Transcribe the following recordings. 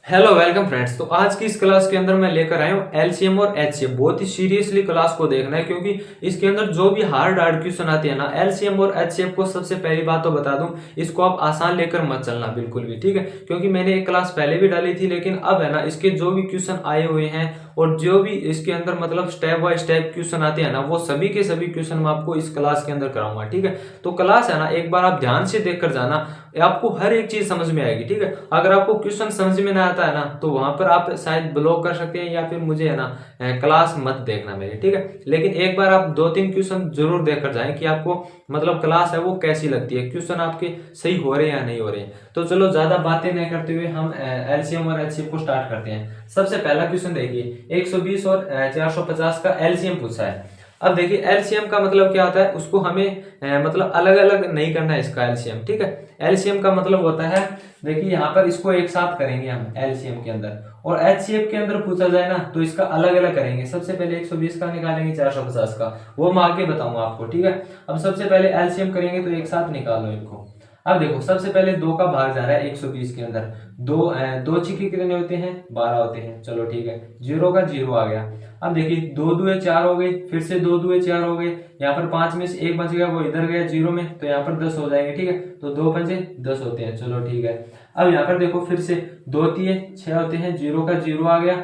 Hello welcome friends. तो आज की इस क्लास के अंदर मैं लेकर आया हूँ एलसीएम और एचसीएफ। बहुत ही सीरियसली क्लास को देखना है क्योंकि इसके अंदर जो भी हार्ड हार्ड क्वेश्चन आते हैं ना, एलसीएम और एचसीएफ को सबसे पहली बात तो बता दूं, इसको आप आसान लेकर मत चलना बिल्कुल भी, ठीक है। क्योंकि मैंने एक क्लास पहले भी डाली थी, लेकिन अब है ना इसके जो भी क्वेश्चन आए हुए हैं और जो भी इसके अंदर मतलब स्टेप बाय स्टेप क्वेश्चन आते हैं ना, वो सभी के सभी क्वेश्चन मैं आपको इस क्लास के अंदर कराऊंगा, ठीक है। तो क्लास है ना, एक बार आप ध्यान से देख कर जाना, आपको हर एक चीज समझ में आएगी, ठीक है। अगर आपको क्वेश्चन समझ में ना आता है ना, तो वहां पर आप शायद ब्लॉक कर सकते हैं या फिर मुझे है ना क्लास मत देखना मेरी, ठीक है। लेकिन एक बार आप दो तीन क्वेश्चन जरूर देख कर जाएं कि आपको मतलब क्लास है वो कैसी लगती है, क्वेश्चन आपके सही हो रहे हैं या नहीं हो रहे हैं। तो चलो ज्यादा बातें नहीं करते हुए हम एलसीएम और एचसीएफ को स्टार्ट करते हैं। सबसे पहला क्वेश्चन देखिए, 120 और 450 का एलसीएम पूछा है। अब देखिए एलसीएम का मतलब क्या होता है, उसको हमें मतलब अलग अलग नहीं करना है इसका एलसीएम, ठीक है। एलसीएम का मतलब होता है, देखिए यहाँ पर इसको एक साथ करेंगे हम एलसीएम के अंदर, और एचसीएफ के अंदर पूछा जाए ना तो इसका अलग अलग करेंगे। सबसे पहले 120 का निकालेंगे 450 का, वो मैं आगे बताऊंगा आपको, ठीक है। अब सबसे पहले एलसीएम करेंगे तो एक साथ निकालो इनको। अब देखो सबसे पहले दो का भाग जा रहा है 120 के अंदर, दो छिके कितने होते हैं, 12 होते हैं। चलो ठीक है, जीरो का जीरो आ गया। अब देखिए दो दुए चार हो गए, फिर से दो दुए चार हो गए, यहाँ पर पांच में से एक बच गया, वो इधर गया जीरो में, तो यहाँ पर 10 हो जाएंगे, ठीक है। तो दो पंजे 10 होते हैं। चलो ठीक है। अब यहाँ पर देखो फिर से दो तिये 6 होते हैं, जीरो का जीरो आ गया।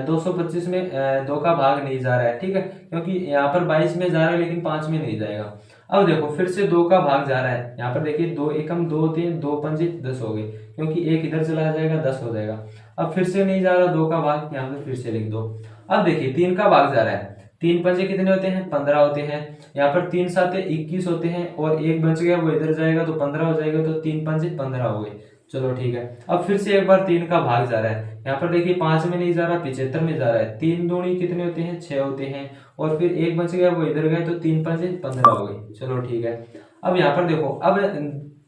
225 में दो का भाग नहीं जा रहा है, ठीक है, क्योंकि यहाँ पर 22 में जा रहा है लेकिन 5 में नहीं जाएगा। अब देखो फिर से दो का भाग जा रहा है, यहाँ पर देखिए दो एकम दो तीन, दो पंजे 10 हो गए, क्योंकि एक इधर चला जाएगा 10 हो जाएगा। अब फिर से नहीं जा रहा दो का भाग, यहाँ पे फिर से लिख दो। अब देखिए तीन का भाग जा रहा है, तीन पंजे कितने होते हैं, 15 होते हैं। यहाँ पर तीन साते 21 होते हैं, और एक बच गया वो इधर जाएगा तो 15 हो जाएगा, तो तीन पंजे 15 हो गए। चलो ठीक है। अब फिर से एक बार तीन का भाग जा रहा है, यहाँ पर देखिए 5 में नहीं जा रहा, 75 में जा रहा है। तीन दूनी कितने होते हैं, 6 होते हैं, और फिर एक बच गया वो इधर गया, तो तीन पंजे 15 हो गई। चलो ठीक है। अब यहाँ पर देखो, अब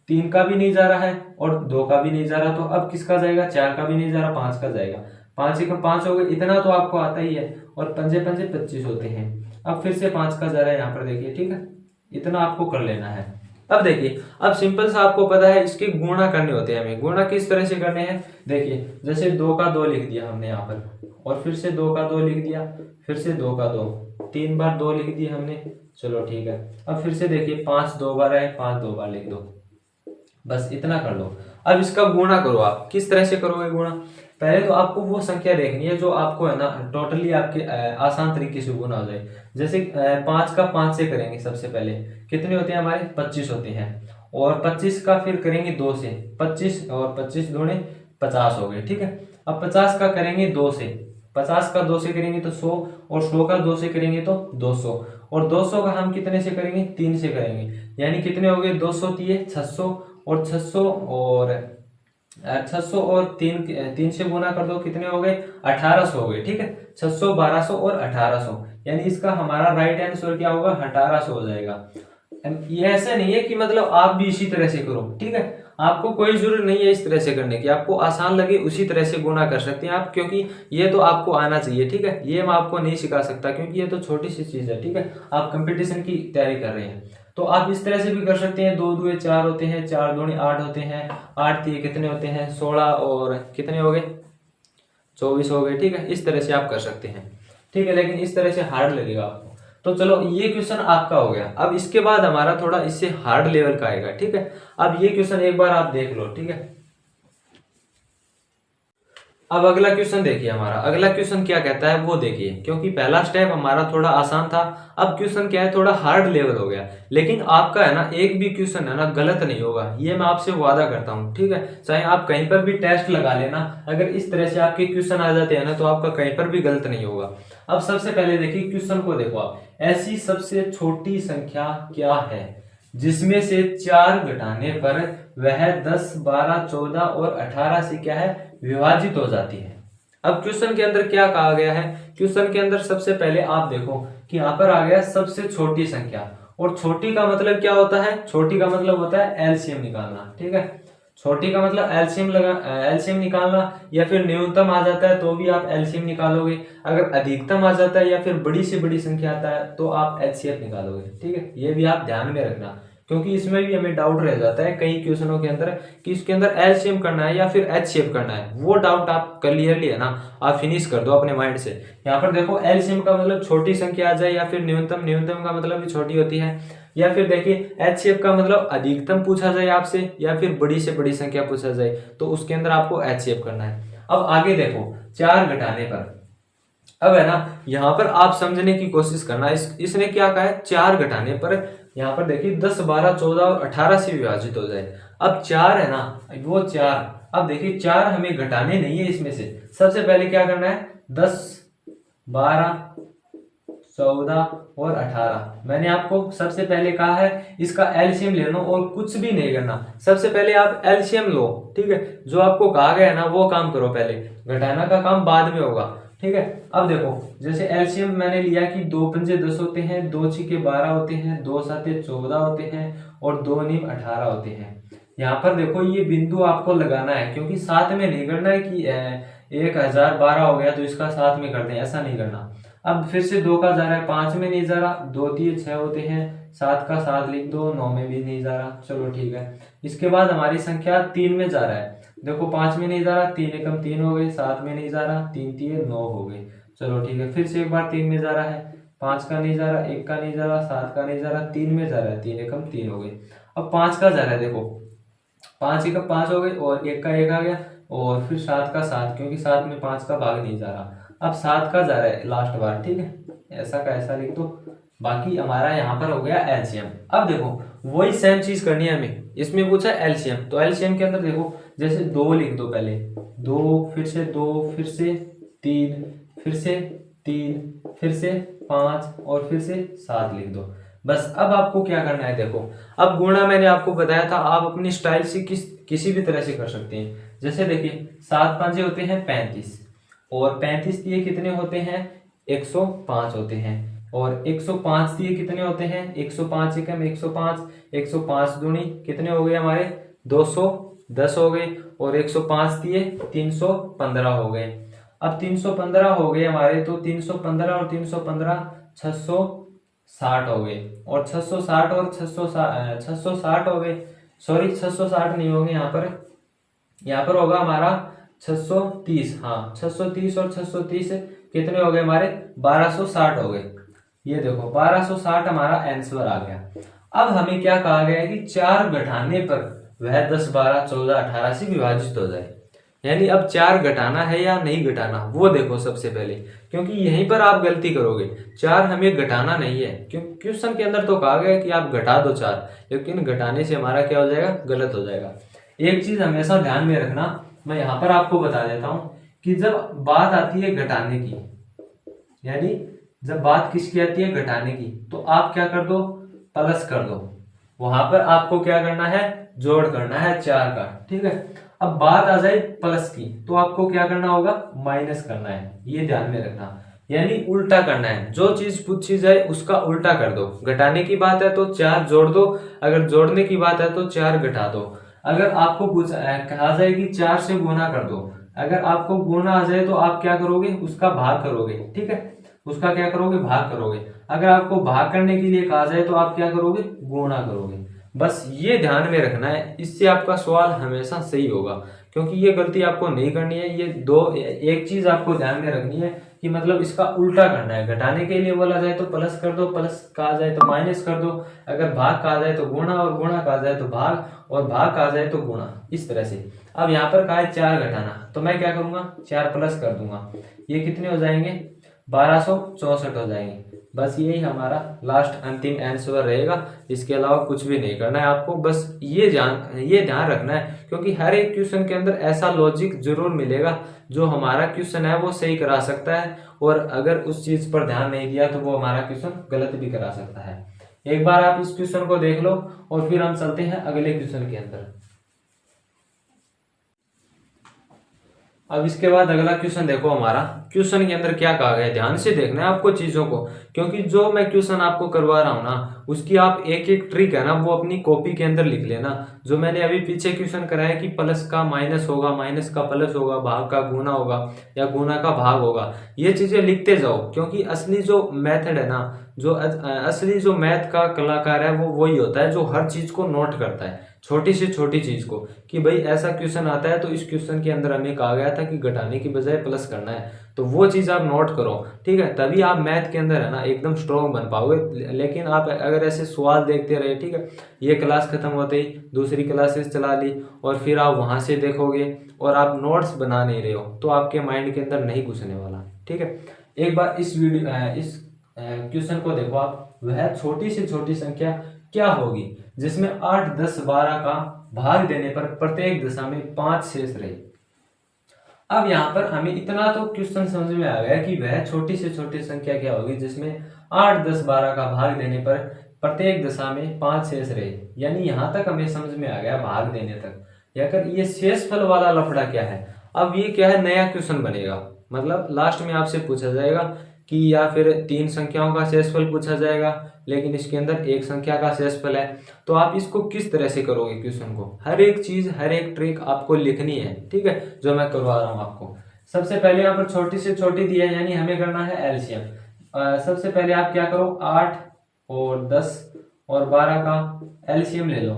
तीन का भी नहीं जा रहा है और दो का भी नहीं जा रहा, तो अब किसका जाएगा, चार का भी नहीं जा रहा, पांच का जाएगा। पांच एक पांच हो गए, इतना तो आपको आता ही है, और पंजे पंजे 25 होते हैं। अब फिर से पांच का जा रहा है यहाँ पर देखिए, ठीक है, इतना आपको कर लेना है। अब देखिए, अब सिंपल सा आपको पता है इसके गुणा करने होते हैं हमें। गुणा किस तरह से करने हैं, देखिए जैसे दो का दो लिख दिया हमने यहाँ पर, और फिर से दो का दो लिख दिया, फिर से दो का दो, तीन बार दो लिख दिए हमने। चलो ठीक है। अब फिर से देखिए पांच दो बार है, पांच दो बार लिख दो, बस इतना कर लो। अब इसका गुणा करो। आप किस तरह से करोगे गुणा, पहले तो आपको वो संख्या देखनी है जो आपको है ना टोटली आपके आसान तरीके से गुणा हो जाए। जैसे पांच का पांच से करेंगे, सबसे पहले कितने होते हैं हमारे, 25 होते हैं, और 25 का फिर करेंगे दो से, 25 और 25 दूने 50 हो गए, ठीक है। अब 50 का करेंगे दो से, 50 का दो से करेंगे तो 100, और 100 का दो से करेंगे तो 200, और 200 का हम कितने से करेंगे, तीन से करेंगे, यानी कितने हो गए, 200 तिये 600, और 600 और 600 और तीन तीन से गुना कर दो, कितने हो गए, 1800 हो गए, ठीक है। 600 1200 और 1800, यानी इसका हमारा राइट आंसर क्या होगा, 1800 हो जाएगा। ये ऐसा नहीं है कि मतलब आप भी इसी तरह से करो, ठीक है। आपको कोई जरूरत नहीं है इस तरह से करने की, आपको आसान लगे उसी तरह से गुना कर सकते हैं आप, क्योंकि ये तो आपको आना चाहिए, ठीक है। ये मैं आपको नहीं सिखा सकता क्योंकि ये तो छोटी सी चीज है, ठीक है। आप कंपटीशन की तैयारी कर रहे हैं तो आप इस तरह से भी कर सकते हैं। दो दुए चार होते हैं, चार दूनी 8 होते हैं, 8 तिये कितने होते हैं, 16, और कितने हो गए, 24 हो गए, ठीक है। इस तरह से आप कर सकते हैं, ठीक है, लेकिन इस तरह से हार्ड लगेगा आपको। तो चलो ये क्वेश्चन आपका हो गया। अब इसके बाद हमारा थोड़ा इससे हार्ड लेवल का आएगा, ठीक है। अब ये क्वेश्चन एक बार आप देख लो, ठीक है। अब अगला क्वेश्चन देखिए, हमारा अगला क्वेश्चन क्या कहता है वो देखिए, क्योंकि पहला स्टेप हमारा थोड़ा आसान था, अब क्वेश्चन क्या है, थोड़ा हार्ड लेवल हो गया। लेकिन आपका है ना एक भी क्वेश्चन है ना गलत नहीं होगा, ये मैं आपसे वादा करता हूँ, ठीक है। चाहे आप कहीं पर भी टेस्ट लगा लेना, अगर इस तरह से आपके क्वेश्चन आ जाते हैं ना तो आपका कहीं पर भी गलत नहीं होगा। अब सबसे पहले देखिए क्वेश्चन को देखो आप, ऐसी सबसे छोटी संख्या क्या है जिसमें से 4 घटाने पर वह 10, 12, 14 और 18 से क्या है, विभाजित हो जाती है। अब क्वेश्चन के अंदर क्या कहा गया है, क्वेश्चन के अंदर सबसे पहले आप देखो कि यहाँ पर आ गया सबसे छोटी संख्या, और छोटी का मतलब क्या होता है, छोटी का मतलब होता है एलसीएम निकालना, ठीक है। छोटी का मतलब एलसीएम निकालना, या फिर न्यूनतम आ जाता है तो भी आप एलसीएम निकालोगे। अगर अधिकतम आ जाता है या फिर बड़ी से बड़ी संख्या आता है तो आप एचसीएफ निकालोगे, ठीक है। ये भी आप ध्यान में रखना, क्योंकि इसमें भी हमें डाउट रह जाता है कई क्वेश्चनों के अंदर कि इसके अंदर एलसीएम करना है या फिर एचसीएफ करना है। वो डाउट आप क्लियरली है ना आप फिनिश कर दो अपने माइंड से। यहाँ पर देखो एलसीएम का मतलब छोटी संख्या आ जाए या फिर न्यूनतम, न्यूनतम का मतलब भी छोटी होती है, या फिर देखिए एचसीएफ का मतलब अधिकतम पूछा जाए आपसे या फिर बड़ी से बड़ी संख्या पूछा जाए, तो उसके अंदर आपको एचसीएफ करना है। अब आगे देखो 4 घटाने पर, अब है ना यहाँ पर आप समझने की कोशिश करना, इसने क्या कहा है 4 घटाने पर, यहाँ पर देखिए 10, 12, 14 और 18 से विभाजित हो जाए। अब 4 है ना वो 4, अब देखिए 4 हमें घटाने नहीं है इसमें से, सबसे पहले क्या करना है 10, 12, 14 और 18। मैंने आपको सबसे पहले कहा है इसका एलसीएम ले लो और कुछ भी नहीं करना, सबसे पहले आप एलसीएम लो, ठीक है। जो आपको कहा गया है ना वो काम करो पहले, घटाना का काम बाद में होगा, ठीक है। अब देखो जैसे एलसीएम मैंने लिया कि 2 पंजे 10 होते हैं, 2 छिके 12 होते हैं, 2 साते 14 होते हैं और 2 नीम 18 होते हैं। यहाँ पर देखो ये बिंदु आपको लगाना है, क्योंकि साथ में नहीं करना है कि 1012 हो गया तो इसका साथ में कर दें, ऐसा नहीं करना। अब फिर से 2 का जा रहा है, 5 में नहीं जा रहा, 2 3 6 होते हैं, 7 का 7 लिख दो, 9 में भी नहीं जा रहा, चलो ठीक है। इसके बाद हमारी संख्या 3 में जा रहा है, देखो 5 में नहीं जा रहा, 3 एकम 3 हो गए, 7 में नहीं जा रहा, 3 3 9 हो गए, चलो ठीक है। फिर से एक बार 3 में जा रहा है, 5 का नहीं जा रहा, 1 का नहीं जा रहा, 7 का नहीं जा रहा, 3 में जा रहा है, 3 एकम 3 हो गए। अब 5 का जा रहा है, देखो 5 एकम 5 हो गए और 1 का 1 आ गया और फिर 7 का 7, क्योंकि 7 में 5 का भाग नहीं जा रहा। अब 7 का जा रहा है लास्ट बार, ठीक है, ऐसा का ऐसा लिख दो। बाकी हमारा यहाँ पर हो गया एलसीएम। अब देखो वही सेम चीज करनी है हमें, इसमें पूछा एलसीएम, तो एलसीएम के अंदर देखो जैसे 2 लिख दो पहले, 2 फिर से 2 फिर से 3 फिर से 3 फिर से 5 और फिर से 7 लिख दो। बस अब आपको क्या करना है, देखो अब गुणा मैंने आपको बताया था, आप अपनी स्टाइल से किसी भी तरह से कर सकते हैं। जैसे देखिए 7 पंजे होते हैं 35 और 35 दिए कितने होते हैं 105 होते हैं, और 105 दिए कितने होते हैं 105 एकम 105, 105 दूनी कितने हो गए हमारे 210 हो गए, और 105 दिए 315 हो गए। अब 315 हो गए हमारे, तो 315 और 315 660 हो गए, और 660 और 660 हो गए, सॉरी 660 नहीं होंगे यहाँ पर होगा हमारा 630, हाँ 630 और 630 कितने हो गए हमारे 1260 हो गए। ये देखो 1260 हमारा आंसर आ गया। अब हमें क्या कहा गया है कि 4 घटाने पर वह 10, 12, 14, 18 से विभाजित हो जाए, यानी अब 4 घटाना है या नहीं घटाना वो देखो सबसे पहले, क्योंकि यहीं पर आप गलती करोगे। 4 हमें घटाना नहीं है, क्योंकि क्वेश्चन के अंदर तो कहा गया है कि आप घटा दो 4, लेकिन घटाने से हमारा क्या हो जाएगा गलत हो जाएगा। एक चीज हमेशा ध्यान में रखना, मैं यहाँ पर आपको बता देता हूं कि जब बात आती है घटाने की, यानी जब बात किसकी आती है घटाने की, तो आप क्या कर दो प्लस कर दो, वहां पर आपको क्या करना है जोड़ करना है 4 का, ठीक है। अब बात आ जाए प्लस की, तो आपको क्या करना होगा माइनस करना है, ये ध्यान में रखना, यानी उल्टा करना है। जो चीज पूछी जाए उसका उल्टा कर दो। घटाने की बात है तो 4 जोड़ दो, अगर जोड़ने की बात है तो 4 घटा दो। अगर आपको कहा जाए कि 4 से गुना कर दो, अगर आपको गुना आ जाए तो आप क्या करोगे उसका भाग करोगे, ठीक है, उसका क्या करोगे भाग करोगे। अगर आपको भाग करने के लिए कहा जाए तो आप क्या करोगे गुणा करोगे। बस ये ध्यान में रखना है, इससे आपका सवाल हमेशा सही होगा, क्योंकि ये गलती आपको नहीं करनी है। ये एक चीज आपको ध्यान में रखनी है कि मतलब इसका उल्टा करना है। घटाने के लिए बोला जाए तो प्लस कर दो, प्लस कहा जाए तो माइनस कर दो, अगर भाग कहा जाए तो गुणा, और गुणा कहा जाए तो भाग, और भाग कहा जाए तो गुणा, इस तरह से। अब यहाँ पर कहा है 4 घटाना, तो मैं क्या करूंगा 4 प्लस कर दूंगा, ये कितने हो जाएंगे 1264 हो जाएंगे। बस यही हमारा लास्ट अंतिम आंसर रहेगा, इसके अलावा कुछ भी नहीं करना है आपको। बस ये ध्यान रखना है, क्योंकि हर एक क्वेश्चन के अंदर ऐसा लॉजिक जरूर मिलेगा जो हमारा क्वेश्चन है वो सही करा सकता है, और अगर उस चीज पर ध्यान नहीं दिया तो वो हमारा क्वेश्चन गलत भी करा सकता है। एक बार आप इस क्वेश्चन को देख लो और फिर हम चलते हैं अगले क्वेश्चन के अंदर। अब इसके बाद अगला क्वेश्चन देखो हमारा। क्वेश्चन के अंदर क्या कहा गया है, ध्यान से देखना है आपको चीजों को, क्योंकि जो मैं क्वेश्चन आपको करवा रहा हूं ना उसकी आप एक एक ट्रिक है ना वो अपनी कॉपी के अंदर लिख लेना। जो मैंने अभी पीछे क्वेश्चन कराया कि प्लस का माइनस होगा, माइनस का प्लस होगा, भाग का गुना होगा या गुना का भाग होगा, ये चीजें लिखते जाओ। क्योंकि असली जो मेथड है ना, जो असली जो मैथ का कलाकार है वो वही होता है जो हर चीज को नोट करता है, छोटी से छोटी चीज को, कि भाई ऐसा क्वेश्चन आता है तो इस क्वेश्चन के अंदर हमें कहा गया था कि घटाने की बजाय प्लस करना है, तो वो चीज आप नोट करो। ठीक है, तभी आप मैथ के अंदर है ना एकदम स्ट्रॉन्ग बन पाओगे। लेकिन आप अगर ऐसे सवाल देखते रहे, ठीक है, ये क्लास खत्म होते ही दूसरी क्लासेस चला ली और फिर आप वहां से देखोगे और आप नोट्स बना नहीं रहे हो, तो आपके माइंड के अंदर नहीं घुसने वाला। ठीक है, एक बार इस क्वेश्चन को देखो आप। वह छोटी से छोटी संख्या क्या होगी जिसमें 8, 10, 12 का भाग देने पर प्रत्येक दशा में 5 शेष रहे। अब यहाँ पर हमें इतना तो क्वेश्चन समझ में आ गया कि वह छोटी से छोटी संख्या क्या होगी जिसमें 8, 10, 12 का भाग देने पर प्रत्येक दशा में 5 शेष रहे। यानी यहाँ तक हमें समझ में आ गया भाग देने तक। या कर ये शेषफल वाला लफड़ा क्या है, अब ये क्या है, नया क्वेश्चन बनेगा। मतलब लास्ट में आपसे पूछा जाएगा कि या फिर 3 संख्याओं का शेषफल पूछा जाएगा, लेकिन इसके अंदर एक संख्या का शेषफल है। तो आप इसको किस तरह से करोगे क्वेश्चन को, हर एक चीज हर एक ट्रिक आपको लिखनी है। ठीक है, जो मैं करवा रहा हूँ आपको। सबसे पहले यहाँ पर छोटी से छोटी दी है, यानी हमें करना है एलसीएम। सबसे पहले आप क्या करो, 8 और 10 और 12 का एलसीएम ले लो,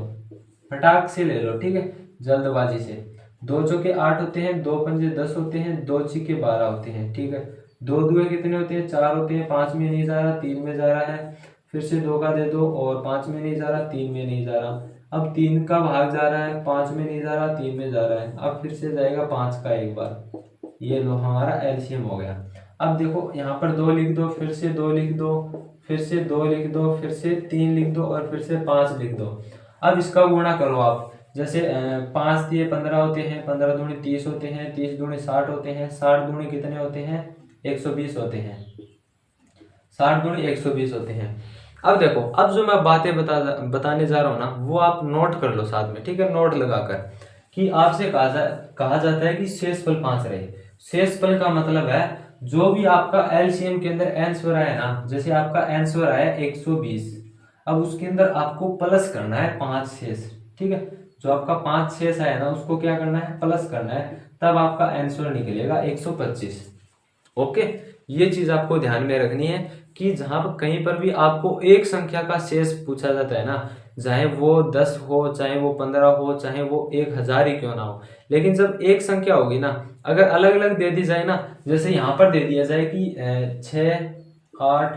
फटाक से ले लो। ठीक है, जल्दबाजी से। 2 चौके 8 होते हैं, 2 पंजे 10 होते हैं, 2 छक्के 12 होते हैं। ठीक है, 2 दुए कितने होते हैं, 4 होते हैं। 5 में नहीं जा रहा, 3 में जा रहा है। फिर से 2 का दे दो और 5 में नहीं जा रहा, 3 में नहीं जा रहा। अब 3 का भाग जा रहा है, 5 में नहीं जा रहा, 3 में जा रहा है। अब फिर से जाएगा 5 का एक बार। ये लो हमारा एलसीएम हो गया। अब देखो यहाँ पर 2 लिख दो, फिर से 2 लिख दो, फिर से 2 लिख दो, फिर से 3 लिख दो और फिर से 5 लिख दो। अब इसका गुणा करो आप। जैसे 5 दिए 15 होते हैं, 15 दूनी 30 होते हैं, 30 दूनी 60 होते हैं, 60 दूनी कितने होते हैं, 120 होते हैं। 60 दूनी 120 होते हैं। अब देखो, अब जो मैं बातें बताने जा रहा हूँ ना वो आप नोट कर लो साथ में। ठीक है, नोट लगाकर कि आपसे कहा जाता है कि शेषफल 5 रहे। शेषफल का मतलब है जो भी आपका एलसीएम के अंदर आंसर आया ना, जैसे आपका आंसर आया 120, अब उसके अंदर आपको प्लस करना है 5 शेष। ठीक है, जो आपका 5 शेष आया ना उसको क्या करना है, प्लस करना है, तब आपका आंसर निकलेगा 125। ओके, ये चीज आपको ध्यान में रखनी है कि जहां पर कहीं पर भी आपको एक संख्या का शेष पूछा जाता है ना, चाहे वो 10 हो, चाहे वो 15 हो, चाहे वो 1000 ही क्यों ना हो, लेकिन जब एक संख्या होगी ना, अगर अलग अलग दे दी जाए ना, जैसे यहाँ पर दे दिया जाए कि 6, 8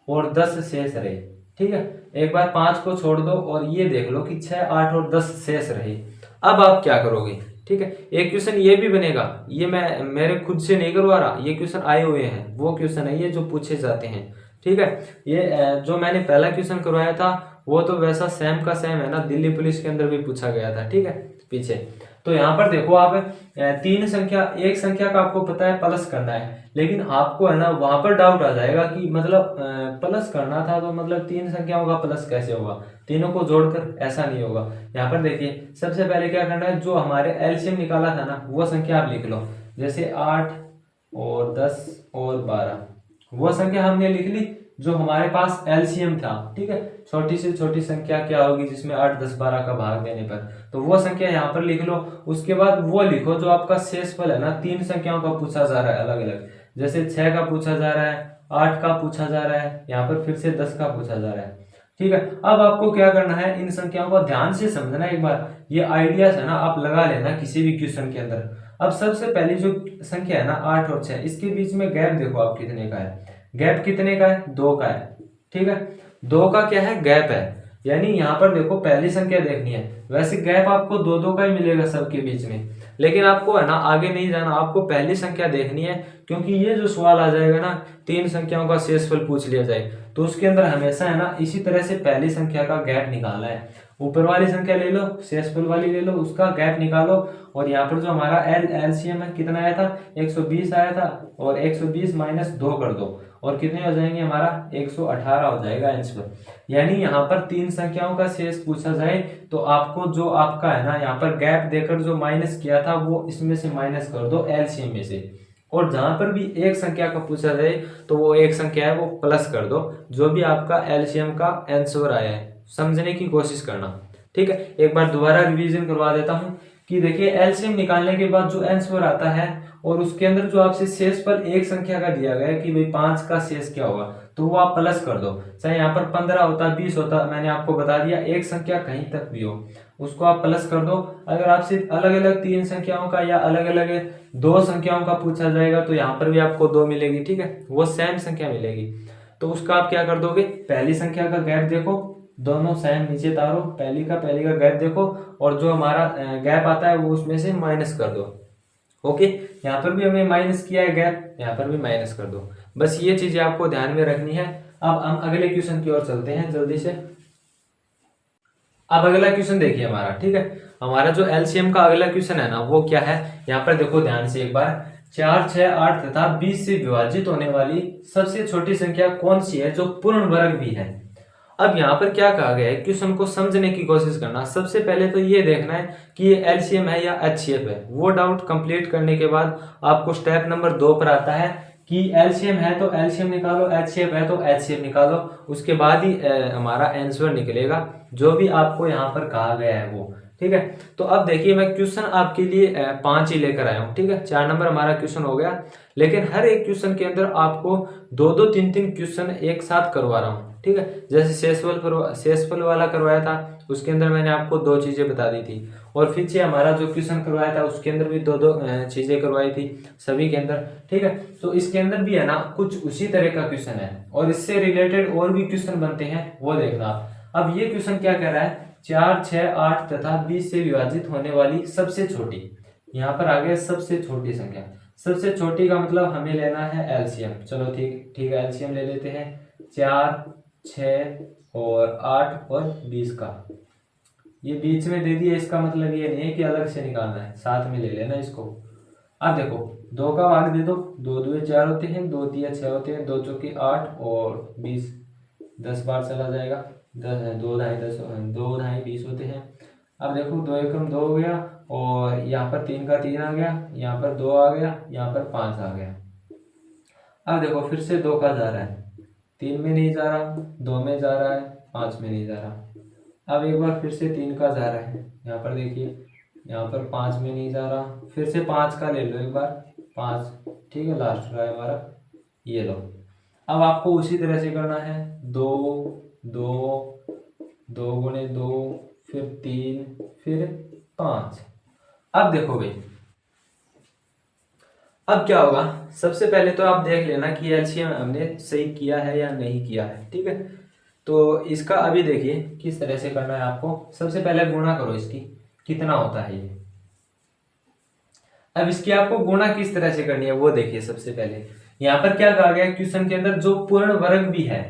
और 10 शेष रहे। ठीक है, एक बार 5 को छोड़ दो और ये देख लो कि 6, 8 और 10 शेष रहे। अब आप क्या करोगे। ठीक है, एक क्वेश्चन ये भी बनेगा, ये मैं मेरे खुद से नहीं करवा रहा, ये क्वेश्चन आए हुए हैं, वो क्वेश्चन है ये जो पूछे जाते हैं। ठीक है, ये जो मैंने पहला क्वेश्चन करवाया था वो तो वैसा सेम का सेम है ना, दिल्ली पुलिस के अंदर भी पूछा गया था। ठीक है, पीछे तो यहाँ पर देखो आप, 3 संख्या, एक संख्या का आपको पता है प्लस करना है, लेकिन आपको है ना वहां पर डाउट आ जाएगा कि मतलब प्लस करना था तो मतलब 3 संख्याओं का प्लस कैसे होगा, तीनों को जोड़कर, ऐसा नहीं होगा। यहाँ पर देखिए, सबसे पहले क्या करना है, जो हमारे एलसीएम निकाला था ना वो संख्या आप लिख लो। जैसे 8 और 10 और 12, वो संख्या हमने लिख ली जो हमारे पास एलसीएम था। ठीक है, छोटी से छोटी संख्या क्या होगी जिसमें 8, 10, 12 का भाग देने पर, तो वो संख्या यहाँ पर लिख लो। उसके बाद वो लिखो जो आपका शेषफल है ना, 3 संख्याओं का पूछा जा रहा है अलग अलग, जैसे 6 का पूछा जा रहा है, 8 का पूछा जा रहा है, यहाँ पर फिर से 10 का पूछा जा रहा है। ठीक है, अब आपको क्या करना है, इन संख्याओं को ध्यान से समझना एक बार, ये आइडियाज है ना आप लगा लेना किसी भी क्वेश्चन के अंदर। अब सबसे पहली जो संख्या है ना 8 और 6, इसके बीच में गैप देखो आप कितने का है, गैप कितने का है, 2 का है। ठीक है, 2 का क्या है, गैप है, यानी यहाँ पर देखो पहली संख्या देखनी है, वैसे गैप आपको 2-2 का ही मिलेगा सबके बीच में, लेकिन आपको है ना आगे नहीं जाना, आपको पहली संख्या देखनी है। क्योंकि ये जो सवाल आ जाएगा ना, 3 संख्याओं का शेषफल पूछ लिया जाए तो उसके अंदर हमेशा है ना इसी तरह से पहली संख्या का गैप निकालना है। ऊपर वाली संख्या ले लो, शेषफल वाली ले लो, उसका गैप निकालो, और यहाँ पर जो हमारा एलसीएम है कितना आया था, 120 आया था, और 120 - 2 कर दो और कितने हो जाएंगे, हमारा 118 हो जाएगा आंसर। यानी यहाँ पर 3 संख्याओं का शेष पूछा जाए तो आपको जो आपका है ना यहाँ पर गैप देकर जो माइनस किया था वो इसमें से माइनस कर दो एलसीएम में से, और जहां पर भी एक संख्या का पूछा जाए तो वो एक संख्या है वो प्लस कर दो, जो भी आपका एलसीएम का आंसर आया है। समझने की कोशिश करना, ठीक है। एक बार दोबारा रिवीजन करवा देता हूँ कि देखिए एलसीएम निकालने के बाद जो आंसर आता है और उसके अंदर जो आपसे शेष पर एक संख्या का दिया गया है कि भाई 5 का शेष क्या होगा, तो वो आप प्लस कर दो। चाहे यहाँ पर 15 होता, 20 होता, मैंने आपको बता दिया एक संख्या कहीं तक भी हो उसको आप प्लस कर दो। अगर आपसे अलग अलग 3 संख्याओं का या अलग अलग 2 संख्याओं का पूछा जाएगा तो यहाँ पर भी आपको 2 मिलेगी, ठीक है, वो सेम संख्या मिलेगी। तो उसका आप क्या कर दोगे, पहली संख्या का गैप देखो, दोनों सेम नीचे तारो, पहली का गैप देखो और जो हमारा गैप आता है वो उसमें से माइनस कर दो। ओके, यहाँ पर भी हमने माइनस किया है गैप, यहाँ पर भी माइनस कर दो। बस ये चीजें आपको ध्यान में रखनी है। अब हम अगले क्वेश्चन की ओर चलते हैं जल्दी से। अब अगला क्वेश्चन देखिए हमारा, ठीक है, हमारा जो एलसीएम का अगला क्वेश्चन है ना वो क्या है, यहाँ पर देखो ध्यान से एक बार, 4, 6, 8 तथा 20 से विभाजित होने वाली सबसे छोटी संख्या कौन सी है जो पूर्ण वर्ग भी है। अब यहाँ पर क्या कहा गया है, क्वेश्चन को समझने की कोशिश करना। सबसे पहले तो ये देखना है कि ये एलसीएम है या एचसीएफ है। वो डाउट कंप्लीट करने के बाद आपको स्टेप नंबर 2 पर आता है कि एलसीएम है तो एलसीएम निकालो, एचसीएफ है तो एचसीएफ निकालो, उसके बाद ही हमारा आंसर निकलेगा जो भी आपको यहाँ पर कहा गया है वो, ठीक है। तो अब देखिए मैं क्वेश्चन आपके लिए 5 ही लेकर आया हूँ, ठीक है, 4 नंबर हमारा क्वेश्चन हो गया, लेकिन हर एक क्वेश्चन के अंदर आपको 2-2, 3-3 क्वेश्चन एक साथ करवा रहा हूँ, ठीक है। जैसे शेषफल वाला करवाया था उसके अंदर मैंने आपको 2 चीजें बता दी थी, और फिर से हमारा जो क्वेश्चन करवाया था उसके अंदर भी 2-2 चीजें करवाई थी सभी के अंदर, ठीक है। तो इसके अंदर भी है ना कुछ उसी तरह का क्वेश्चन है और इससे रिलेटेड और भी क्वेश्चन बनते हैं वो देखना। अब ये क्वेश्चन क्या कह रहा है, 4, 6, 8 तथा 20 से विभाजित होने वाली सबसे छोटी, यहाँ पर आ गया सबसे छोटी संख्या। सबसे छोटी का मतलब हमें लेना है एलसीएम। चलो ठीक है, एलसीएम ले लेते हैं 4, 6 और 8 और 20 का। ये बीच में दे दिया, इसका मतलब ये नहीं है कि अलग से निकालना है, साथ में ले लेना इसको। अब देखो 2 का भाग दे दो, 2 दूए 4 होते हैं, 2 तिया 6 होते हैं, 2 चौके 8 और 20, 10 बार चला जाएगा, 2 ढाई 10, 2 ढाई 20 होते हैं। अब देखो 2 एकम 2 हो गया और यहाँ पर 3 का 3 आ गया, यहाँ पर 2 आ गया, यहाँ पर 5 आ गया। अब देखो फिर से 2 का जा रहा है, 3 में नहीं जा रहा, 2 में जा रहा है, 5 में नहीं जा रहा। अब एक बार फिर से 3 का जा रहा है, यहाँ पर देखिए, यहाँ पर 5 में नहीं जा रहा, फिर से 5 का ले लो एक बार, 5, ठीक है, लास्ट का है हमारा, ये लो। अब आपको उसी तरह से करना है, 2, 2, 2 गुणे 2, फिर 3, फिर 5। अब देखो भाई, अब क्या होगा, सबसे पहले तो आप देख लेना कि एलसीएम हमने सही किया है या नहीं किया है, ठीक है। तो इसका अभी देखिए किस तरह से करना है आपको। सबसे पहले गुणा करो इसकी, कितना होता है ये। अब इसकी आपको गुणा किस तरह से करनी है वो देखिए। सबसे पहले यहाँ पर क्या कहा गया क्वेश्चन के अंदर, जो पूर्ण वर्ग भी है,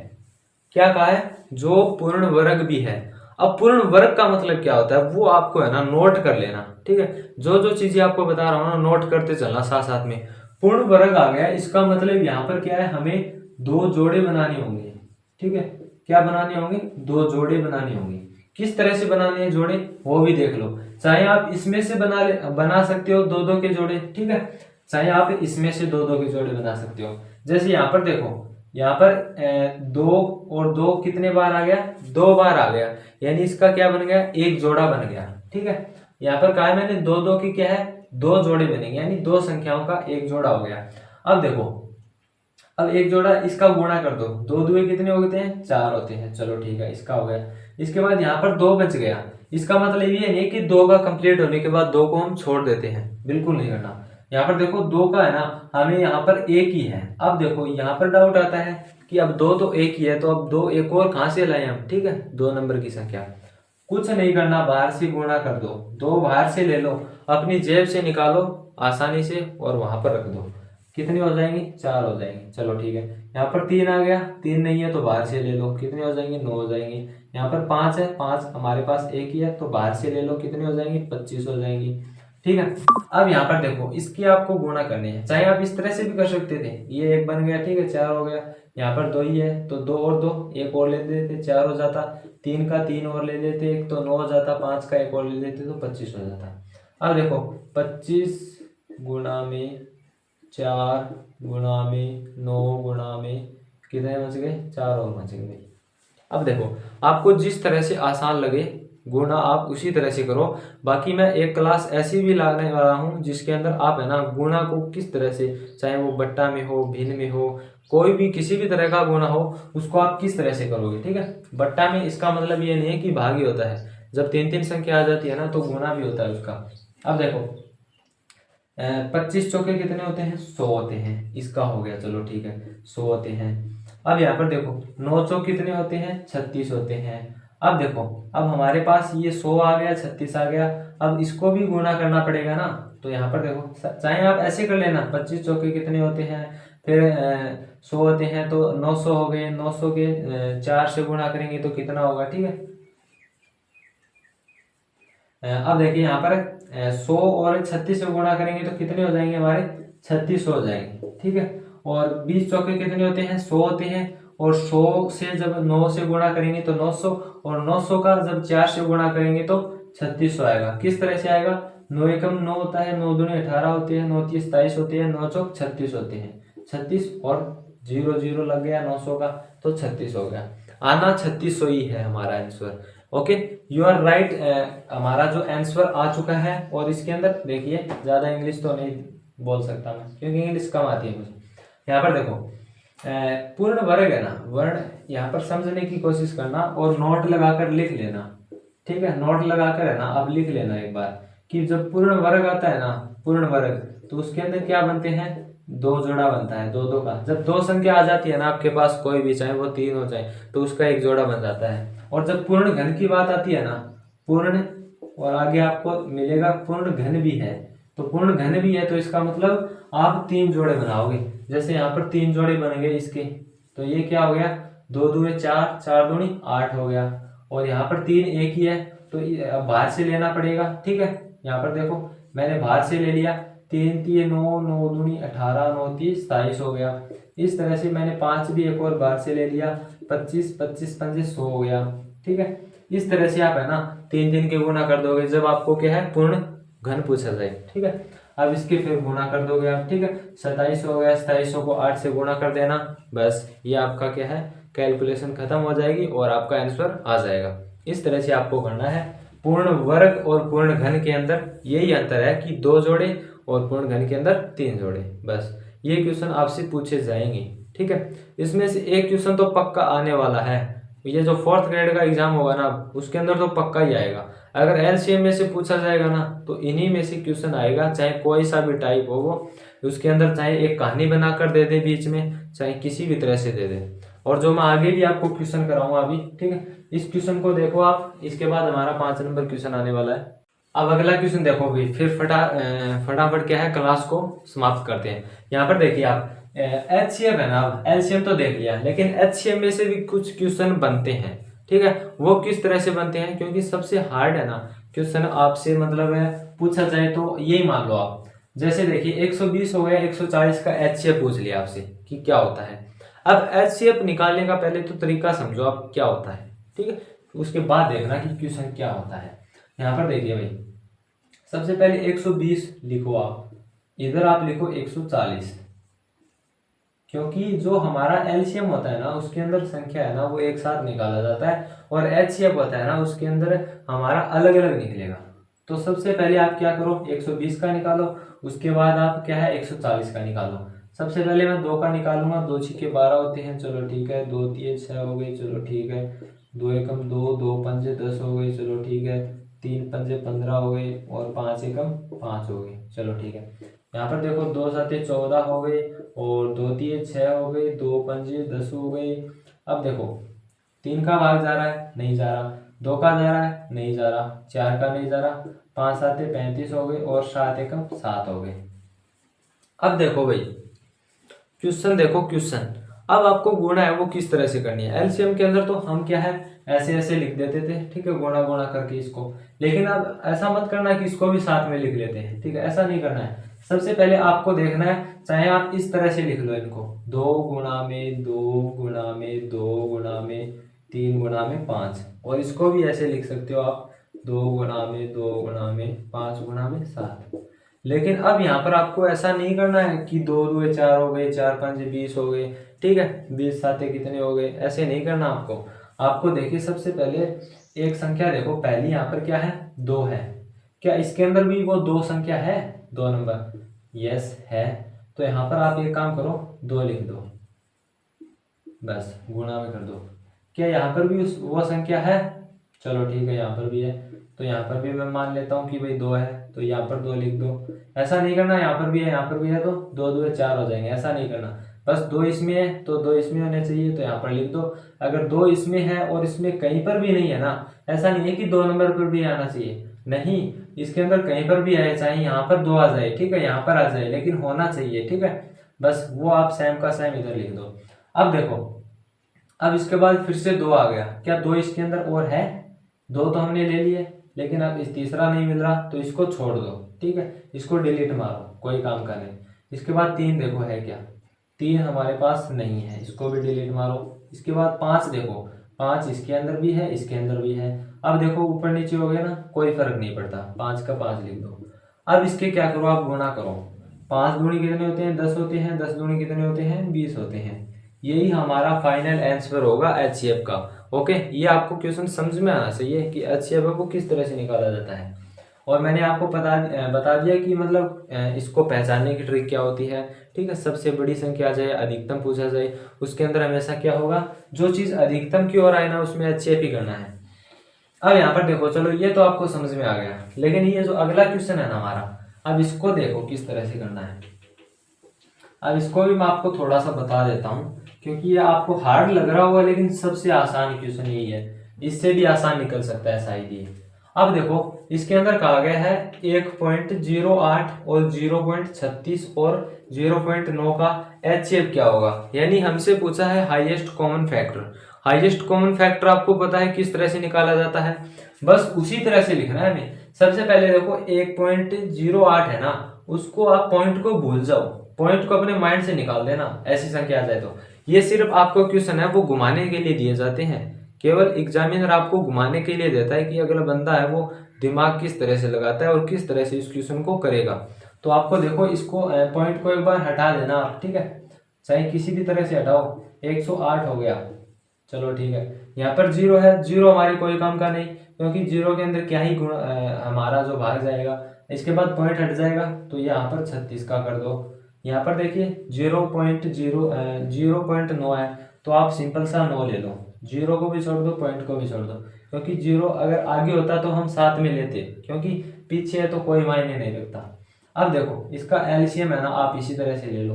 क्या कहा है, जो पूर्ण वर्ग भी है। अब पूर्ण वर्ग का मतलब क्या होता है वो आपको है ना नोट कर लेना, ठीक है। जो जो चीजें आपको बता रहा हूं ना नोट करते चलना साथ साथ में। पूर्ण वर्ग आ गया, इसका मतलब यहाँ पर क्या है, हमें 2 जोड़े बनाने होंगे, ठीक है। क्या बनाने होंगे, 2 जोड़े बनाने होंगे। किस तरह से बनाने हैं जोड़े वो भी देख लो। चाहे आप इसमें से बना सकते हो 2-2 के जोड़े, ठीक है, चाहे आप इसमें से 2-2 के जोड़े बना सकते हो। जैसे यहाँ पर देखो, यहाँ पर 2 और 2 कितने बार आ गया, 2 बार आ गया, यानी इसका क्या बन गया, एक जोड़ा बन गया, ठीक है। यहाँ पर कहा है मैंने 2-2 की क्या है, 2 जोड़े बनेंगे, यानी 2 संख्याओं का एक जोड़ा हो गया। अब देखो, अब एक जोड़ा इसका गुणा कर दो, 2 दुए कितने होते हैं, 4 होते हैं। चलो ठीक है, इसका हो गया। इसके बाद यहाँ पर 2 बच गया, इसका मतलब ये नहीं कि 2 का कंप्लीट होने के बाद 2 को हम छोड़ देते हैं, बिल्कुल नहीं करना। यहाँ पर देखो 2 का है ना, हमें यहाँ पर एक ही है। अब देखो यहाँ पर डाउट आता है कि अब 2 तो एक ही है, तो अब 2 एक और कहाँ से लाए हम, ठीक है, 2 नंबर की संख्या। कुछ नहीं करना, बाहर से गुणा कर दो, 2 बाहर से ले लो, अपनी जेब से निकालो आसानी से और वहां पर रख दो। कितनी हो जाएंगी, 4 हो जाएंगी। चलो ठीक है, यहाँ पर 3 आ गया, 3 नहीं है तो बाहर से ले लो, कितने हो जाएंगे, 9 हो जाएंगे। यहाँ पर 5 है, 5 हमारे पास एक ही है तो बाहर से ले लो, कितने हो जाएंगे, 25 हो जाएंगी, ठीक है। अब यहाँ पर देखो, इसकी आपको गुणा करनी है, चाहे आप इस तरह से भी कर सकते थे, ये एक बन गया, ठीक है, 4 हो गया। यहाँ पर 2 ही है तो 2 और 2 एक और ले लेते 4 हो जाता, 3 का 3 और ले लेते एक तो 9 हो जाता, 5 का एक और ले लेते तो 25 हो जाता। अब देखो 25 गुणा में 4 गुणा में 9 गुणा में कितने बच गए, 4 और बच गए। अब देखो आपको जिस तरह से आसान लगे गुणा आप उसी तरह से करो। बाकी मैं एक क्लास ऐसी भी लाने वाला हूँ जिसके अंदर आप है ना गुणा को किस तरह से, चाहे वो बट्टा में हो, भिन्न में हो, कोई भी किसी भी तरह का गुणा हो, उसको आप किस तरह से करोगे। ठीक है, बट्टा में इसका मतलब ये नहीं है कि भाग ही होता है, जब 3 संख्या आ जाती है ना तो गुणा भी होता है उसका। अब देखो 25 चौके कितने होते हैं, 100 होते हैं, इसका हो गया, चलो ठीक है 100 होते हैं। अब यहाँ पर देखो 9 चौक कितने होते हैं, 36 होते हैं। अब देखो अब हमारे पास ये 100 आ गया, 36 आ गया, अब इसको भी गुणा करना पड़ेगा ना। तो यहाँ पर देखो चाहे आप ऐसे कर लेना, 25 चौके कितने होते हैं, फिर 100 होते हैं तो 900 हो गए, 900 के 4 से गुणा करेंगे तो कितना होगा। ठीक है, अब देखिए यहाँ पर 100 और 36 से गुणा करेंगे तो कितने हो जाएंगे हमारे, 36 हो जाएंगे। ठीक है, और 20 चौके कितने होते हैं, 100 होते हैं, और 100 से जब 9 से गुणा करेंगे तो 900, और 900 का जब 4 से गुणा करेंगे तो 3600 आएगा। किस तरह से आएगा, 9 एकम 9 होता है, 9 दूनी 18 होते हैं, 9 तीस 27 होते हैं, 9 चौक 36 होते हैं, 36 और 0 0 लग गया 900 का तो 36 हो गया। आना 3600 ही है हमारा answer. Okay, you are right. हमारा जो आंसर आ चुका है, और इसके अंदर देखिए ज्यादा इंग्लिश तो नहीं बोल सकता मैं क्योंकि इंग्लिश कम आती है मुझे। यहाँ पर देखो पूर्ण वर्ग है ना, वर्ण यहाँ पर समझने की कोशिश करना और नोट लगाकर लिख लेना। ठीक है, नोट लगाकर है ना अब लिख लेना एक बार कि जब पूर्ण वर्ग आता है ना, पूर्ण वर्ग, तो उसके अंदर क्या बनते हैं, 2 जोड़ा बनता है, 2 2 का। जब 2 संख्या आ जाती है ना आपके पास कोई भी, चाहे वो 3 हो जाए, तो उसका एक जोड़ा बन जाता है। और जब पूर्ण घन की बात आती है ना, पूर्ण और आगे आपको मिलेगा पूर्ण घन भी है, तो पूर्ण घन भी है तो इसका मतलब आप 3 जोड़े बनाओगे। जैसे यहाँ पर 3 जोड़े बन गए इसके, तो ये क्या हो गया, 2 दूनी 4, 4 दूनी 8 हो गया, और यहाँ पर 3 एक ही है तो बाहर से लेना पड़ेगा। ठीक है, यहाँ पर देखो मैंने बाहर से ले लिया, 3 3 9, 9 दूनी 18, 9 30 27 हो गया। इस तरह से मैंने 5 भी एक और बाहर से ले लिया, 25 25 पंजे 100 हो गया। ठीक है, इस तरह से आप है ना 3 3 के गुना कर दोगे जब आपको क्या है पूर्ण घन पूछा जाए। ठीक है, अब इसके फिर गुणा कर दोगे आप। ठीक है, 27 हो गया, 2700 को 8 से गुणा कर देना, बस ये आपका क्या है कैलकुलेशन खत्म हो जाएगी और आपका आंसर आ जाएगा। इस तरह से आपको करना है। पूर्ण वर्ग और पूर्ण घन के अंदर यही अंतर है कि 2 जोड़े, और पूर्ण घन के अंदर 3 जोड़े, बस ये क्वेश्चन आपसे पूछे जाएंगे। ठीक है, इसमें से एक क्वेश्चन तो पक्का आने वाला है, ये जो 4th ग्रेड का एग्जाम होगा ना उसके अंदर तो पक्का ही आएगा। अगर एलसीएम में से पूछा जाएगा ना तो इन्हीं में से क्वेश्चन आएगा, चाहे कोई सा भी टाइप हो वो, उसके अंदर चाहे एक कहानी बनाकर दे दे बीच में, चाहे किसी भी तरह से दे दे। और जो मैं आगे भी आपको क्वेश्चन कराऊंगा अभी। ठीक है, इस क्वेश्चन को देखो आप, इसके बाद हमारा 5 नंबर क्वेश्चन आने वाला है। अब अगला क्वेश्चन देखो भी, फिर फटाफट क्या है क्लास को समाप्त करते हैं। यहाँ पर देखिए आप एचसीएफ है ना, अब एलसीएम तो देख लिया, लेकिन एचसीएफ में से भी कुछ क्वेश्चन बनते हैं। ठीक है, वो किस तरह से बनते हैं, क्योंकि सबसे हार्ड है ना क्वेश्चन आपसे मतलब है पूछा जाए तो यही मान लो आप। जैसे देखिए 120 हो गया, 140 का एचसीएफ पूछ लिया आपसे कि क्या होता है। अब एचसीएफ निकालने का पहले तो तरीका समझो आप क्या होता है। ठीक है, उसके बाद देखना कि क्वेश्चन क्या होता है। यहाँ पर देखिए भाई, सबसे पहले 120 लिखो आप, इधर आप लिखो 140, क्योंकि जो हमारा एलसीएम होता है ना उसके अंदर संख्या है ना वो एक साथ निकाला जाता है, और एचसीएफ होता है ना उसके अंदर हमारा अलग अलग निकलेगा। तो सबसे पहले आप क्या करो, 120 का निकालो, उसके बाद आप क्या है 140 का निकालो। सबसे पहले मैं 2 का निकालूंगा, 2 छिके 12 होते हैं, चलो ठीक है, 2 3 6 हो गई, चलो ठीक है, 2 एकम 2, 2 पंजे 10 हो गई, चलो ठीक है, 3 पंजे 15 हो गई, और 5 एकम 5 हो गई, चलो ठीक है। यहाँ पर देखो 2 7 14 हो गई, और 2 3 6 हो गई, 2 पंजे 10 हो गई। अब देखो 3 का भाग जा रहा है, नहीं जा रहा, 2 का जा रहा है, नहीं जा रहा, 4 का नहीं जा रहा, 5 7 35 हो गई, और 7 एकम 7 हो गई। अब देखो भाई क्वेश्चन देखो, क्वेश्चन अब आपको गुणा है वो किस तरह से करनी है। एलसीएम के अंदर तो हम क्या है ऐसे ऐसे लिख देते थे, ठीक है, गुणा गुणा करके इसको, लेकिन अब ऐसा मत करना कि इसको भी साथ में लिख लेते हैं। ठीक है, ऐसा नहीं करना है, सबसे पहले आपको देखना है, चाहे आप इस तरह से लिख लो इनको, 2 गुणा में 2 गुणा में 2 गुणा में 3 गुणा में 5, और इसको भी ऐसे लिख सकते हो आप, 2 गुणा में 2 गुणा में 5 गुणा में 7। लेकिन अब यहाँ पर आपको ऐसा नहीं करना है कि 2 2 4 हो गए, 4 5 20 हो गए, ठीक है, 20 7 कितने हो गए, ऐसे नहीं करना आपको। आपको देखिए सबसे पहले एक संख्या देखो, पहली यहाँ पर क्या है, 2 है, क्या इसके अंदर भी वो 2 संख्या है, 2 नंबर, यस है। तो यहाँ पर आप एक काम करो, 2 लिख दो, बस गुणा में कर दो। क्या यहाँ पर भी वो संख्या है, चलो ठीक है, यहाँ पर भी है, तो यहाँ पर भी मैं मान लेता हूँ कि भाई 2 है, तो यहाँ पर 2 लिख दो। ऐसा नहीं करना, यहाँ पर भी है, यहाँ पर भी है, तो 2 2 4 हो जाएंगे, ऐसा नहीं करना। बस 2 इसमें है तो 2 इसमें होने चाहिए, तो यहाँ पर लिख दो। अगर 2 इसमें है और इसमें कहीं पर भी नहीं है ना, ऐसा नहीं है कि 2 नंबर पर भी आना चाहिए, नहीं, इसके अंदर कहीं पर भी आए, चाहे यहाँ पर 2 आ जाए, ठीक है, यहाँ पर आ जाए, लेकिन होना चाहिए, ठीक है। बस वो आप सेम का सेम इधर लिख दो। अब देखो, अब इसके बाद फिर से 2 आ गया, क्या 2 इसके अंदर और है, 2 तो हमने ले लिए, लेकिन अब इस तीसरा नहीं मिल रहा, तो इसको छोड़ दो, ठीक है, इसको डिलीट मारो, कोई काम का नहीं। इसके बाद 3 देखो है क्या, 3 हमारे पास नहीं है, इसको भी डिलीट मारो। इसके बाद 5 देखो, 5 इसके अंदर भी है, इसके अंदर भी है। अब देखो ऊपर नीचे हो गया ना, कोई फर्क नहीं पड़ता, 5 का 5 लिख दो। अब इसके क्या करो, आप गुणा करो, 5 दूनी कितने होते हैं, 10 होते हैं, 10 दूनी कितने होते हैं, 20 होते हैं। यही हमारा फाइनल आंसर होगा एचसीएफ का। ओके, ये आपको क्वेश्चन समझ में आना चाहिए कि एचसीएफ को किस तरह से निकाला जाता है। और मैंने आपको बता दिया कि मतलब इसको पहचानने की ट्रिक क्या होती है, ठीक है। सबसे बड़ी संख्या जाए, अधिकतम पूछा जाए, उसके अंदर हमेशा क्या होगा, जो चीज़ अधिकतम की ओर आए ना, उसमें एचसीएफ ही करना है। अब यहाँ पर देखो, चलो ये तो आपको समझ में आ गया, लेकिन ये जो अगला क्वेश्चन है ना हमारा, अब इसको देखो किस तरह से करना है। अब इसको भी मैं आपको थोड़ा सा बता देता हूँ, क्योंकि ये आपको हार्ड लग रहा होगा, लेकिन सबसे आसान क्वेश्चन यही है, इससे भी आसान निकल सकता है शायद ये। अब देखो, इसके अंदर कहा गया है 1.08 और 0.36 और 0.9 का एचसीएफ क्या होगा, यानी हमसे पूछा है highest common factor. Highest common factor आपको पता है किस तरह से निकाला जाता है, बस उसी तरह से लिखना है हमें। सबसे पहले देखो 1.08 है ना, उसको आप पॉइंट को भूल जाओ, पॉइंट को अपने माइंड से निकाल देना, ऐसी संख्या आ जाए तो। ये सिर्फ आपको क्वेश्चन है वो घुमाने के लिए दिए जाते हैं, केवल एग्जामिनर आपको घुमाने के लिए देता है कि अगला बंदा है वो दिमाग किस तरह से लगाता है और किस तरह से इस क्वेश्चन को करेगा। तो आपको देखो, इसको पॉइंट को एक बार हटा देना आप, ठीक है, चाहे किसी भी तरह से हटाओ। 108 हो गया, चलो ठीक है। यहाँ पर 0 है, 0 हमारे कोई काम का नहीं, क्योंकि 0 के अंदर क्या ही गुण हमारा जो भाग जाएगा। इसके बाद पॉइंट हट जाएगा, तो यहाँ पर 36 का कर दो। यहाँ पर देखिए 0.9 है, तो आप सिंपल सा 9 ले लो, 0 को भी छोड़ दो, पॉइंट को भी छोड़ दो, क्योंकि 0 अगर आगे होता तो हम साथ में लेते, क्योंकि पीछे है तो कोई मायने नहीं रखता। अब देखो इसका एलसीएम है ना, आप इसी तरह से ले लो,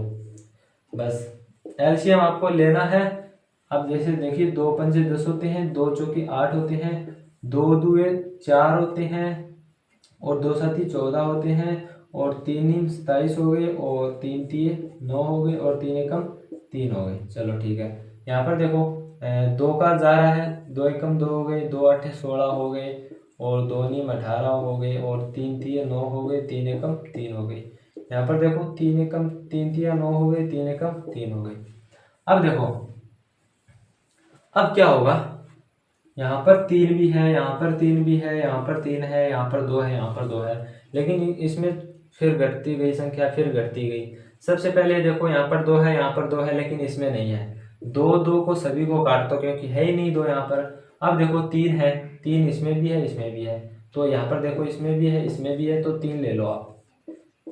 बस एलसीएम आपको लेना है। अब जैसे देखिए 2 पंजे 10 होते हैं, 2 चौके 8 होते हैं, 2 दुए 4 होते हैं, और 2 साथी 14 होते हैं, और 3 27 हो गए, और 3 तिये 9 हो गए, और 3 एकम 3 हो गए, चलो ठीक है। यहाँ पर देखो 2 का जा रहा है, 2 एकम 2 हो गए, 2 8 16 हो गए, और 2 नीम 18 हो गए, और 3 तिये 9 हो गए, 3 एकम 3 हो गए। यहाँ पर देखो 3 एकम 3 तिया 9 हो गए, 3 एकम 3 हो गए। अब देखो, अब क्या होगा, यहाँ पर 3 भी है, यहाँ पर 3 भी है, यहाँ पर 3 है, यहाँ पर 2 है, यहाँ पर 2 है, लेकिन इसमें फिर घटती गई संख्या, फिर घटती गई। सबसे पहले देखो यहाँ पर 2 है, यहाँ पर 2 है, लेकिन इसमें नहीं है। 2 2 को सभी को काट दो, क्योंकि है ही नहीं 2 यहाँ पर। अब देखो 3 है, 3 इसमें भी है, इसमें भी है, तो यहाँ पर देखो इसमें भी है, इसमें भी है, तो 3 ले लो आप,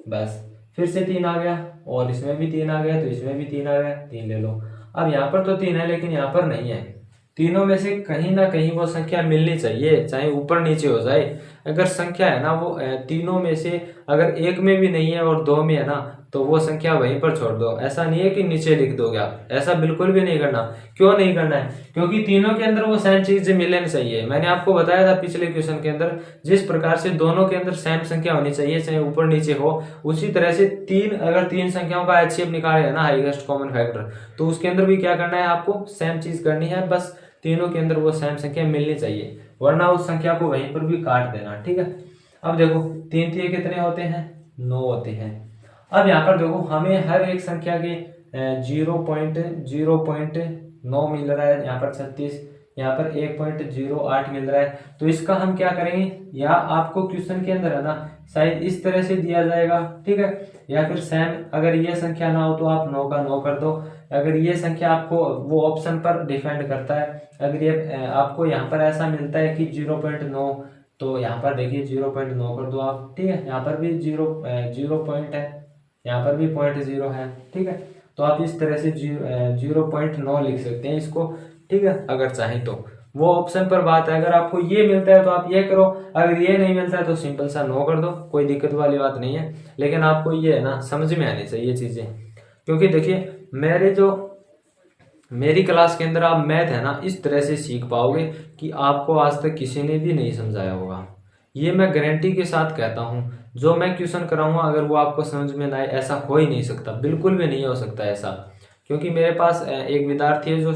बस फिर से 3 आ गया, और इसमें भी 3 आ गया, तो इसमें भी 3 आ गया, 3 ले लो। अब यहाँ पर तो 3 है, लेकिन यहाँ पर नहीं है। तीनों में से कहीं ना कहीं वो संख्या मिलनी चाहिए, चाहे ऊपर नीचे हो जाए। अगर संख्या है ना वो तीनों में से अगर एक में भी नहीं है और 2 में है ना, तो वो संख्या वहीं पर छोड़ दो। ऐसा नहीं है कि नीचे लिख दोगे आप, ऐसा बिल्कुल भी नहीं करना। क्यों नहीं करना है, क्योंकि तीनों के अंदर वो सेम चीजें मिलनी चाहिए। मैंने आपको बताया था पिछले क्वेश्चन के अंदर, जिस प्रकार से दोनों के अंदर सेम संख्या होनी चाहिए, चाहे ऊपर नीचे हो, उसी तरह से अगर तीन संख्याओं का एचसीएफ निकाले है ना, हाईएस्ट कॉमन फैक्टर, तो उसके अंदर भी क्या करना है, आपको सेम चीज करनी है। बस तीनों के अंदर वो सेम संख्या मिलनी चाहिए, वरना उस संख्या को वहीं पर भी काट देना, ठीक है। अब देखो 3 3 कितने होते हैं, 9 होते हैं। अब यहाँ पर देखो हमें हर एक संख्या के 0.9 मिल रहा है, यहाँ पर 36, यहाँ पर 1.08 मिल रहा है। तो इसका हम क्या करेंगे, या आपको क्वेश्चन के अंदर है ना शायद इस तरह से दिया जाएगा, ठीक है, या फिर सेम अगर ये संख्या ना हो तो आप 9 का 9 कर दो। अगर ये संख्या आपको वो ऑप्शन पर डिपेंड करता है, अगर ये आपको यहाँ पर ऐसा मिलता है कि 0.9, तो यहाँ पर देखिए 0.9 कर दो आप, ठीक है। यहाँ पर भी 0 पॉइंट है, यहाँ पर भी 0.0 है, ठीक है। तो आप इस तरह से 0.9 लिख सकते हैं इसको, ठीक है, अगर चाहें तो। वो ऑप्शन पर बात है, अगर आपको ये मिलता है तो आप ये करो, अगर ये नहीं मिलता है तो सिंपल सा 9 कर दो, कोई दिक्कत वाली बात नहीं है। लेकिन आपको ये है ना समझ में आनी चाहिए चीज़ें, क्योंकि देखिए मेरी क्लास के अंदर आप मैथ है ना इस तरह से सीख पाओगे कि आपको आज तक किसी ने भी नहीं समझाया होगा। ये मैं गारंटी के साथ कहता हूँ। जो मैं क्वेश्चन कराऊंगा अगर वो आपको समझ में ना आए, ऐसा हो ही नहीं सकता, बिल्कुल भी नहीं हो सकता ऐसा। क्योंकि मेरे पास एक विद्यार्थी है जो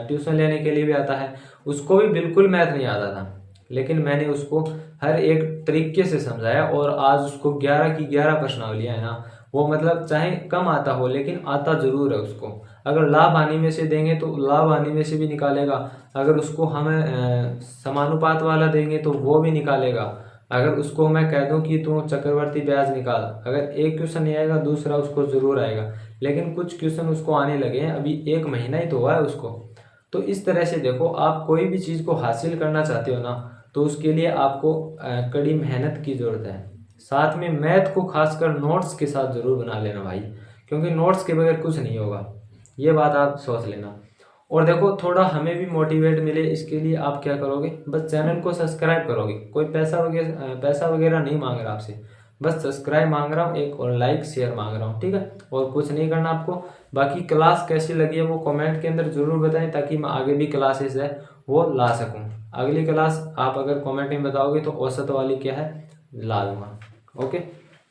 ट्यूशन लेने के लिए भी आता है, उसको भी बिल्कुल मैथ नहीं आता था, लेकिन मैंने उसको हर एक तरीके से समझाया और आज उसको 11 की 11 प्रश्नावलियाँ है ना, वो मतलब चाहे कम आता हो लेकिन आता जरूर है उसको। अगर लाभ हानि में से देंगे तो लाभ हानि में से भी निकालेगा, अगर उसको हमें समानुपात वाला देंगे तो वो भी निकालेगा। अगर उसको मैं कह दूं कि तू चक्रवर्ती ब्याज निकाल, अगर एक क्वेश्चन नहीं आएगा दूसरा उसको जरूर आएगा। लेकिन कुछ क्वेश्चन उसको आने लगे हैं, अभी 1 महीना ही तो हुआ है उसको। तो इस तरह से देखो, आप कोई भी चीज़ को हासिल करना चाहते हो ना, तो उसके लिए आपको कड़ी मेहनत की ज़रूरत है। साथ में मैथ को खासकर नोट्स के साथ ज़रूर बना लेना भाई, क्योंकि नोट्स के बगैर कुछ नहीं होगा, ये बात आप सोच लेना। और देखो थोड़ा हमें भी मोटिवेट मिले इसके लिए आप क्या करोगे, बस चैनल को सब्सक्राइब करोगे। कोई पैसा वगैरह नहीं मांग रहा आपसे, बस सब्सक्राइब मांग रहा हूँ एक, और लाइक शेयर मांग रहा हूँ, ठीक है। और कुछ नहीं करना आपको। बाकी क्लास कैसी लगी है वो कमेंट के अंदर ज़रूर बताएं, ताकि मैं आगे भी क्लासेस है वो ला सकूँ। अगली क्लास आप अगर कमेंट में बताओगे तो औसत वाली क्या है ला दूँगा। ओके,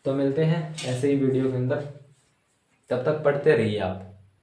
तो मिलते हैं ऐसे ही वीडियो के अंदर, तब तक पढ़ते रहिए आप।